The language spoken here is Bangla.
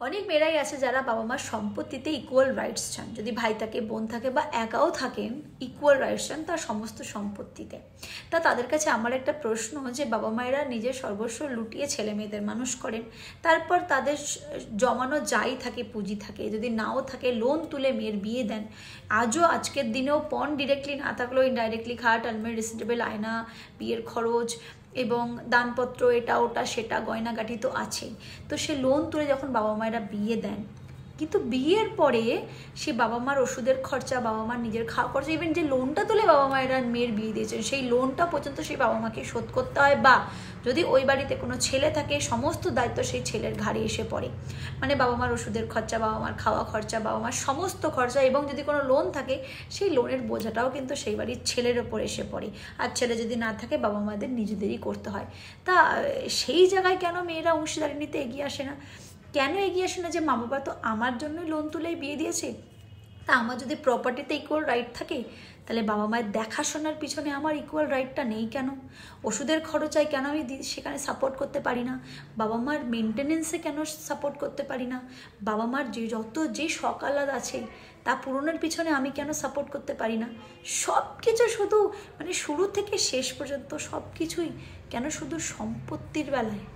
অনেক মেয়েরাই আছে যারা বাবা মার সম্পত্তিতে ইকুয়াল রাইটস চান, যদি ভাই থাকে, বোন থাকে বা একাও থাকেন, ইকুয়াল রাইটস চান তার সমস্ত সম্পত্তিতে। তাদের কাছে আমার একটা প্রশ্ন, যে বাবা মায়েরা নিজের সর্বস্ব লুটিয়ে ছেলে মেয়েদের মানুষ করেন, তারপর তাদের জমানো যাই থাকে, পুঁজি থাকে, যদি নাও থাকে লোন তুলে মেয়ের বিয়ে দেন। আজও আজকের দিনেও পণ ডিরেক্টলি না থাকলেও ইনডাইরেক্টলি খাট, আলমারি, ড্রেসিং টেবিল, আয়না, বিয়ের খরচ এবং দানপত্র, এটা ওটা সেটা, গয়নাগাটি তো আছেই। তো সে লোন তুলে যখন বাবা মায়েরা বিয়ে দেন, কিন্তু বিয়ের পরে সে বাবা মার ওষুধের খরচা, বাবা মার নিজের খাওয়া খরচা, ইভেন যে লোনটা তুলে বাবা মায়েরা মেয়ের বিয়ে দিয়েছেন সেই লোনটা পর্যন্ত সেই বাবা মাকে শোধ করতে হয়, বা যদি ওই বাড়িতে কোনো ছেলে থাকে সমস্ত দায়িত্ব সেই ছেলের ঘাড়ে এসে পড়ে। মানে বাবা মার ওষুধের খরচা, বাবা মার খাওয়া খরচা, বাবা মার সমস্ত খরচা, এবং যদি কোনো লোন থাকে সেই লোনের বোঝাটাও কিন্তু সেই বাড়ির ছেলের ওপর এসে পড়ে। আর ছেলে যদি না থাকে বাবা মাদের নিজেদেরই করতে হয়। সেই জায়গায় কেন মেয়েরা অংশীদারি নিতে এগিয়ে আসে না? কেন এগিয়ে আসে না যে মা বাবা তো আমার জন্যই লোন তুলেই বিয়ে দিয়েছে, আমার যদি প্রপার্টিতে ইকুয়াল রাইট থাকে, তাহলে বাবা মায়ের দেখাশোনার পিছনে আমার ইকুয়াল রাইটটা নেই কেন? ওষুধের খরচায় কেন আমি সেখানে সাপোর্ট করতে পারি না? বাবা মার মেনটেনেন্সে কেন সাপোর্ট করতে পারি না? বাবা মার যে শখ আহ্লাদ আছে তা পূরণের পিছনে আমি কেন সাপোর্ট করতে পারি না? সব কিছু শুধু শুরু থেকে শেষ পর্যন্ত সব কিছুই কেন শুধু সম্পত্তির বেলায়?